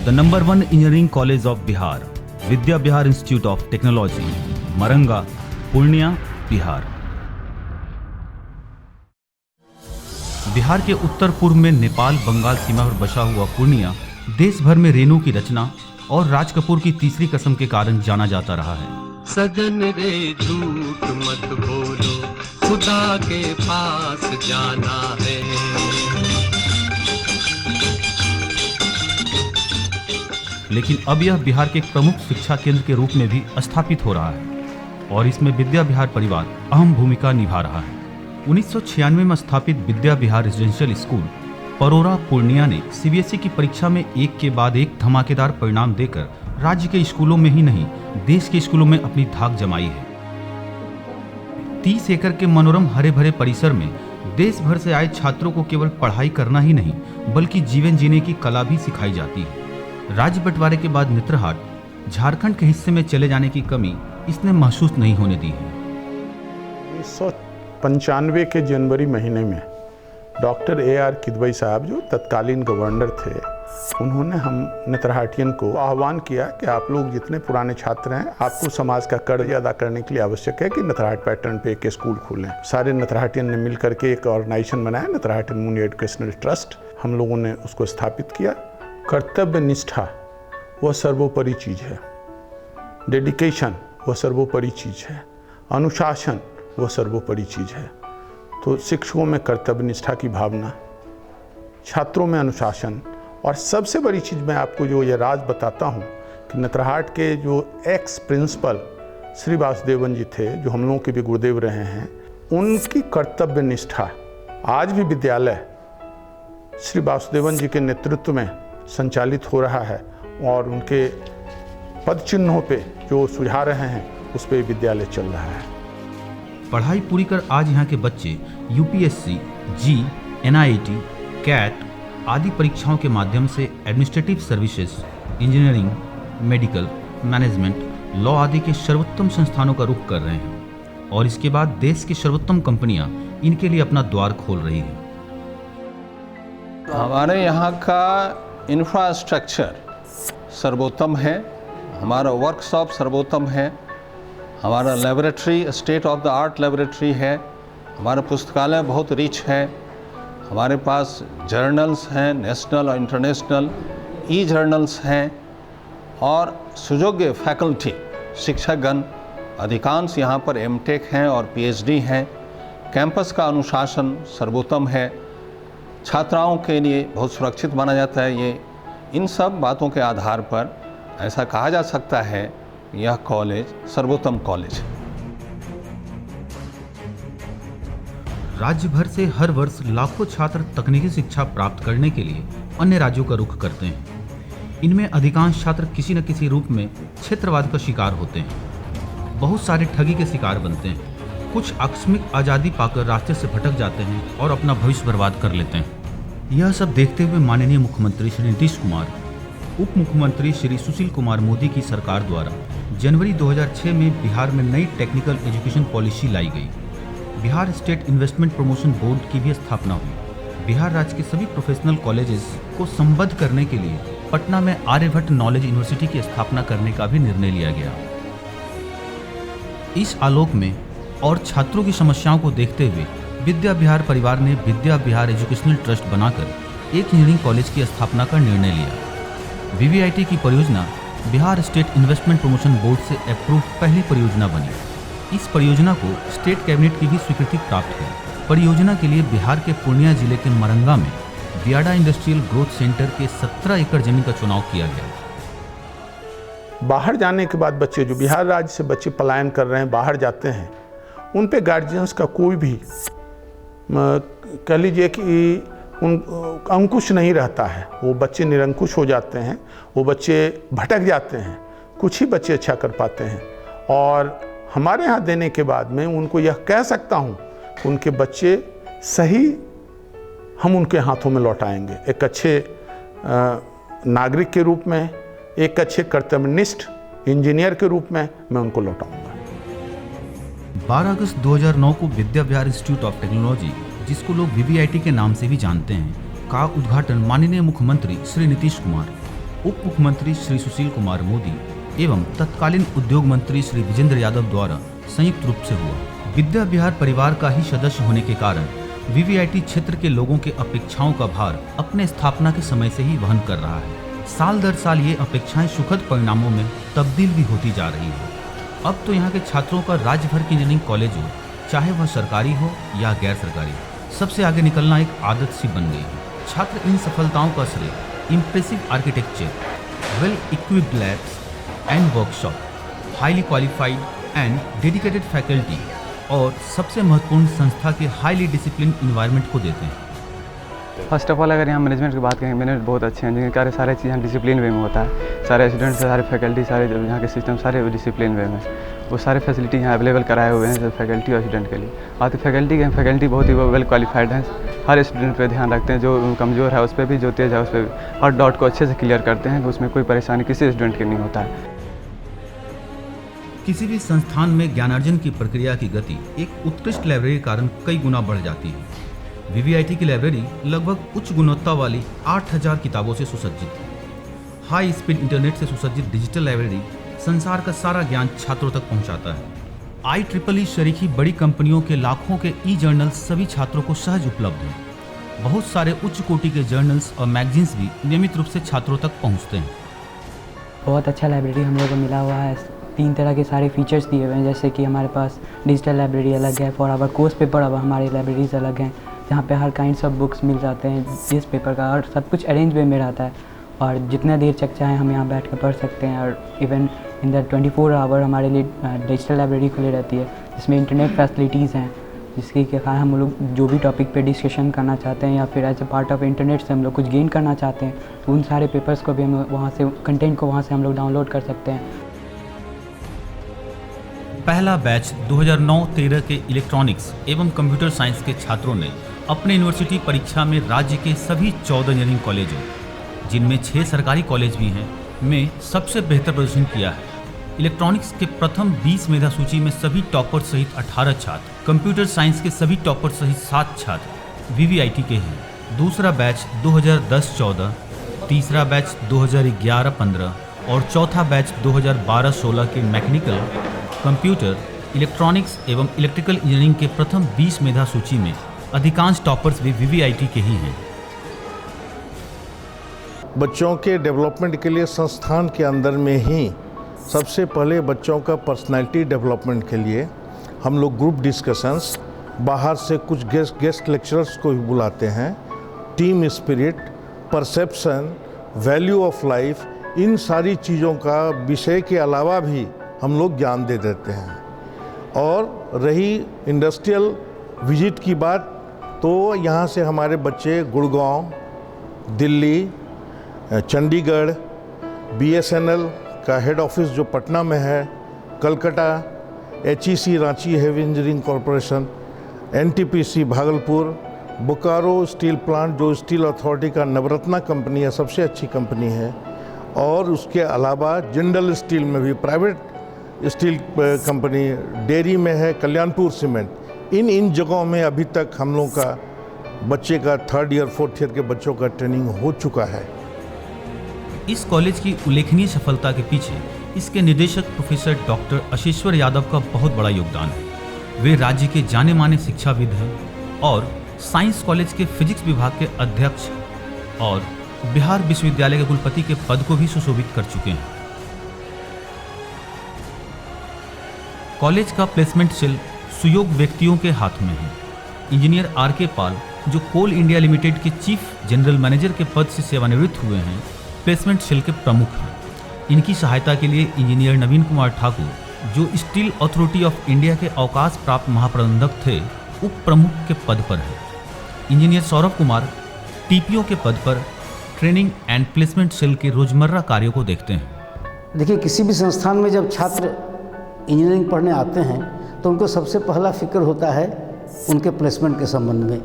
The number 1 engineering college of Bihar, Vidya Bihar institute of technology, Maranga, Purnia, Bihar. Bihar के उत्तर पूर्व में नेपाल बंगाल सीमा पर बसा हुआ पूर्णिया देश भर में रेणु की रचना और राज कपूर की तीसरी कसम के कारण जाना जाता रहा है। सजन रे झूठ मत बोलो, खुदा के पास जाना है। लेकिन अब यह बिहार के एक प्रमुख शिक्षा केंद्र के रूप में भी स्थापित हो रहा है और इसमें विद्या बिहार परिवार अहम भूमिका निभा रहा है। 1996 में स्थापित विद्या बिहार रेजिडेंशियल स्कूल परोरा पूर्णिया ने सीबीएसई की परीक्षा में एक के बाद एक धमाकेदार परिणाम देकर राज्य के स्कूलों में ही नहीं देश के स्कूलों में अपनी धाक जमाई है। 30 एकड़ के मनोरम हरे भरे परिसर में देश भर से आए छात्रों को केवल पढ़ाई करना ही नहीं बल्कि जीवन जीने की कला भी सिखाई जाती है। राज्य बंटवारे के बाद नेतरहाट झारखंड के हिस्से में चले जाने की कमी इसने महसूस नहीं होने दी है। 1995 के जनवरी महीने में डॉक्टर AR किदवई साहब जो तत्कालीन गवर्नर थे, उन्होंने हम नेतरहाटियन को आह्वान किया कि आप लोग जितने पुराने छात्र हैं, आपको समाज का कर्ज अदा करने के लिए आवश्यक है कि नेतरहाट पैटर्न पे एक स्कूल खोलें। सारे नेतरहाटियन ने मिल करके एक ऑर्गेनाइजेशन बनाया, नेतरहाटियन मुनि एजुकेशनल ट्रस्ट। हम लोगों ने उसको स्थापित किया। कर्तव्य निष्ठा वह सर्वोपरि चीज़ है, डेडिकेशन वह सर्वोपरि चीज़ है, अनुशासन वह सर्वोपरि चीज़ है। तो शिक्षकों में कर्तव्य निष्ठा की भावना, छात्रों में अनुशासन, और सबसे बड़ी चीज़ मैं आपको जो ये राज बताता हूँ कि नेतरहाट के जो एक्स प्रिंसिपल श्री वासुदेवन जी थे, जो हम लोगों के भी गुरुदेव रहे हैं, उनकी कर्तव्य निष्ठा आज भी विद्यालय श्री वासुदेवन जी के नेतृत्व में संचालित हो रहा है और उनके पद चिन्हों पे जो सुझा रहे हैं उस पे विद्यालय चल रहा है। पढ़ाई पूरी कर आज यहाँ के बच्चे यूपीएससी, जी, NIT, कैट आदि परीक्षाओं के माध्यम से administrative services, engineering, medical, management, law आदि के सर्वोत्तम संस्थानों का रुख कर रहे हैं और इसके बाद देश की सर्वोत्तम कंपनियां इनके लिए अपना द्वार खोल रही हैं। हमारे यहाँ का इंफ्रास्ट्रक्चर सर्वोत्तम है, हमारा वर्कशॉप सर्वोत्तम है, हमारा laboratory state of the art laboratory है, हमारा पुस्तकालय बहुत रिच है, हमारे पास जर्नल्स हैं, नेशनल और इंटरनेशनल ई जर्नल्स हैं और सुयोग्य फैकल्टी शिक्षकगण अधिकांश यहाँ पर एमटेक हैं और PhD हैं। कैंपस का अनुशासन सर्वोत्तम है, छात्राओं के लिए बहुत सुरक्षित माना जाता है। ये इन सब बातों के आधार पर ऐसा कहा जा सकता है यह कॉलेज सर्वोत्तम कॉलेज है। राज्य भर से हर वर्ष लाखों छात्र तकनीकी शिक्षा प्राप्त करने के लिए अन्य राज्यों का रुख करते हैं। इनमें अधिकांश छात्र किसी न किसी रूप में क्षेत्रवाद का शिकार होते हैं, बहुत सारे ठगी के शिकार बनते हैं, कुछ आकस्मिक आज़ादी पाकर रास्ते से भटक जाते हैं और अपना भविष्य बर्बाद कर लेते हैं। यह सब देखते हुए माननीय मुख्यमंत्री श्री नीतीश कुमार, उप मुख्यमंत्री श्री सुशील कुमार मोदी की सरकार द्वारा जनवरी 2006 में बिहार में नई टेक्निकल एजुकेशन पॉलिसी लाई गई। Bihar estate investment promotion board की भी स्थापना हुई। बिहार राज्य के सभी प्रोफेशनल कॉलेजेस को संबद्ध करने के लिए पटना में आर्यभट्ट नॉलेज यूनिवर्सिटी की स्थापना करने का भी निर्णय लिया गया। इस आलोक में और छात्रों की समस्याओं को देखते हुए विद्या बिहार परिवार ने विद्या बिहार एजुकेशनल ट्रस्ट बनाकर एक इंजीनियरिंग कॉलेज की स्थापना का निर्णय लिया। VVIT की परियोजना Bihar estate investment promotion board से अप्रूव पहली परियोजना बनी। इस परियोजना को स्टेट कैबिनेट की भी स्वीकृति प्राप्त हुई। परियोजना के लिए बिहार के पूर्णिया जिले के मरंगा में बियाडा इंडस्ट्रियल ग्रोथ सेंटर के 17 एकड़ जमीन का चुनाव किया गया। बाहर जाने के बाद बच्चे, जो बिहार राज्य से बच्चे पलायन कर रहे हैं, बाहर जाते हैं, उन पे गार्जियंस का कोई भी कह लीजिए कि अंकुश नहीं रहता है। वो बच्चे निरंकुश हो जाते हैं, वो बच्चे भटक जाते हैं, कुछ ही बच्चे अच्छा कर पाते हैं। और हमारे यहाँ देने के बाद मैं उनको यह कह सकता हूँ कि उनके बच्चे सही हम उनके हाथों में लौटाएंगे, एक अच्छे नागरिक के रूप में, एक अच्छे कर्तव्यनिष्ठ इंजीनियर के रूप में मैं उनको लौटाऊंगा। 12 अगस्त 2009 को Vidya Bihar institute of technology, जिसको लोग VVIT के नाम से भी जानते हैं, का उद्घाटन माननीय मुख्यमंत्री श्री नीतीश कुमार उप मुख्यमंत्री श्री सुशील कुमार मोदी एवं तत्कालीन उद्योग मंत्री श्री विजेंद्र यादव द्वारा संयुक्त रूप से हुआ। विद्या विहार परिवार का ही सदस्य होने के कारण वीवीआईटी क्षेत्र के लोगों के अपेक्षाओं का भार अपने स्थापना के समय से ही वहन कर रहा है। साल दर साल ये अपेक्षाएं सुखद परिणामों में तब्दील भी होती जा रही है। अब तो यहाँ के छात्रों का राज्य भर के इंजीनियरिंग कॉलेज हो, चाहे वह सरकारी हो या गैर सरकारी, सबसे आगे निकलना एक आदत सी बन गई है। छात्र इन सफलताओं का श्रेय impressive architecture, well equipped labs and workshop, highly qualified and dedicated faculty और सबसे महत्वपूर्ण संस्था के हाईली डिसिप्लिन इन्वायरमेंट को देते हैं। फर्स्ट ऑफ ऑल अगर यहाँ मैनेजमेंट की बात करें, मैनेजमेंट बहुत अच्छे हैं, जिनके सारे चीज़ यहाँ डिसिप्लिन वे में होता है। सारे स्टूडेंट्स, सारे फैकल्टी, सारे यहाँ के सिस्टम सारे डिसिप्लिन वे में, वो सारे फैसिलिटी यहाँ अवेलेबल कराए हुए हैं फैकल्टी और स्टूडेंट के लिए। बात फैकल्टी बहुत ही वेल क्वालिफाइड हैं, हर स्टूडेंट पे ध्यान रखते हैं, जो कमज़ोर है उस पर भी, जो तेज़ है उस पर भी, हर डाउट को अच्छे से क्लियर करते हैं, उसमें कोई परेशानी किसी स्टूडेंट की नहीं होता है। किसी भी संस्थान में ज्ञानार्जन की प्रक्रिया की गति एक उत्कृष्ट लाइब्रेरी के कारण कई गुना बढ़ जाती है। वीवीआईटी की लाइब्रेरी लगभग उच्च गुणवत्ता वाली 8000 किताबों से सुसज्जित है। हाई स्पीड इंटरनेट से सुसज्जित डिजिटल लाइब्रेरी संसार का सारा ज्ञान छात्रों तक पहुंचाता है। IEEE शरीकी बड़ी कंपनियों के लाखों के ई जर्नल्स सभी छात्रों को सहज उपलब्ध हैं। बहुत सारे उच्च कोटि के जर्नल्स और मैगजीन्स भी नियमित रूप से छात्रों तक पहुंचते हैं। बहुत अच्छा लाइब्रेरी हम लोग को मिला हुआ है। 3 तरह के सारे फीचर्स दिए हुए हैं, जैसे कि हमारे पास डिजिटल लाइब्रेरी अलग है, फॉर आवर कोर्स पेपर अब हमारी लाइब्रेरीज अलग हैं, जहाँ पे हर काइंड्स ऑफ बुक्स मिल जाते हैं जिस पेपर का, और सब कुछ अरेंज वे में रहता है और जितना देर तक चाहें हम यहाँ बैठ कर पढ़ सकते हैं। और इवन इन द 24 आवर हमारे लिए डिजिटल लाइब्रेरी खुली रहती है, जिसमें इंटरनेट फैसिलिटीज़ हैं, जिसके कारण हम लोग जो भी टॉपिक पे डिस्कशन करना चाहते हैं या फिर as a part of internet से हम लोग कुछ गेन करना चाहते हैं, तो उन सारे पेपर्स को भी हम वहाँ से, कंटेंट को वहाँ से हम लोग डाउनलोड कर सकते हैं। पहला बैच 2009-13 के इलेक्ट्रॉनिक्स एवं कंप्यूटर साइंस के छात्रों ने अपने यूनिवर्सिटी परीक्षा में राज्य के सभी 14 इंजीनियरिंग कॉलेजों, जिनमें 6 सरकारी कॉलेज भी हैं, में सबसे बेहतर प्रदर्शन किया है। इलेक्ट्रॉनिक्स के प्रथम 20 मेधा सूची में सभी टॉपर सहित 18 छात्र, कंप्यूटर साइंस के सभी टॉपर सहित 7 छात्र वीवीआईटी के हैं। दूसरा बैच 2010-14, तीसरा बैच 2011-15 और चौथा बैच 2012-16 के मैकेनिकल, कंप्यूटर, इलेक्ट्रॉनिक्स एवं इलेक्ट्रिकल इंजीनियरिंग के प्रथम 20 मेधा सूची में अधिकांश टॉपर्स भी वीवीआईटी के ही हैं। बच्चों के डेवलपमेंट के लिए संस्थान के अंदर में ही सबसे पहले बच्चों का पर्सनालिटी डेवलपमेंट के लिए हम लोग ग्रुप डिस्कशंस, बाहर से कुछ गेस्ट लेक्चरर्स को भी बुलाते हैं, team spirit, perception, value of life, इन सारी चीज़ों का विषय के अलावा भी हम लोग ज्ञान दे देते हैं। और रही इंडस्ट्रियल विजिट की बात, तो यहाँ से हमारे बच्चे गुड़गांव, दिल्ली, चंडीगढ़, BSNL का हेड ऑफिस जो पटना में है, Calcutta, HEC Ranchi heavy engineering corporation, NTPC Bhagalpur, Bokaro steel plant जो स्टील अथॉरिटी का नवरत्ना कंपनी है, सबसे अच्छी कंपनी है, और उसके अलावा जिंदल स्टील में भी प्राइवेट स्टील कंपनी, डेयरी में है कल्याणपुर सीमेंट। इन जगहों में अभी तक हम लोग का बच्चे का 3rd ईयर 4th ईयर के बच्चों का ट्रेनिंग हो चुका है। इस कॉलेज की उल्लेखनीय सफलता के पीछे इसके निदेशक प्रोफेसर डॉक्टर अशेश्वर यादव का बहुत बड़ा योगदान है। वे राज्य के जाने माने शिक्षाविद हैं और साइंस कॉलेज के फिजिक्स विभाग के अध्यक्ष और बिहार विश्वविद्यालय के कुलपति के पद को भी सुशोभित कर चुके हैं। कॉलेज का प्लेसमेंट सेल सुयोग व्यक्तियों के हाथ में है। इंजीनियर RK पाल, जो कोल इंडिया लिमिटेड के चीफ जनरल मैनेजर के पद से सेवानिवृत्त हुए हैं, प्लेसमेंट सेल के प्रमुख हैं। इनकी सहायता के लिए इंजीनियर नवीन कुमार ठाकुर, जो स्टील अथॉरिटी ऑफ इंडिया के अवकाश प्राप्त महाप्रबंधक थे, उप प्रमुख के पद पर हैं। इंजीनियर सौरभ कुमार TPO के पद पर ट्रेनिंग एंड प्लेसमेंट सेल के रोजमर्रा कार्यों को देखते हैं। देखिए, किसी भी संस्थान में जब छात्र इंजीनियरिंग पढ़ने आते हैं तो उनको सबसे पहला फिक्र होता है उनके प्लेसमेंट के संबंध में,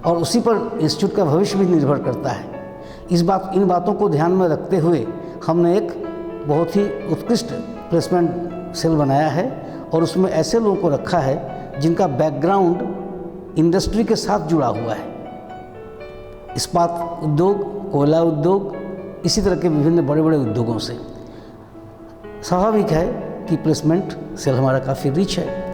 और उसी पर इंस्टीट्यूट का भविष्य भी निर्भर करता है। इन बातों को ध्यान में रखते हुए हमने एक बहुत ही उत्कृष्ट प्लेसमेंट सेल बनाया है, और उसमें ऐसे लोगों को रखा है जिनका बैकग्राउंड इंडस्ट्री के साथ जुड़ा हुआ है। इस्पात उद्योग, कोयला उद्योग, इसी तरह के विभिन्न बड़े बड़े उद्योगों से। स्वाभाविक है कि प्लेसमेंट सेल हमारा काफ़ी रिच है।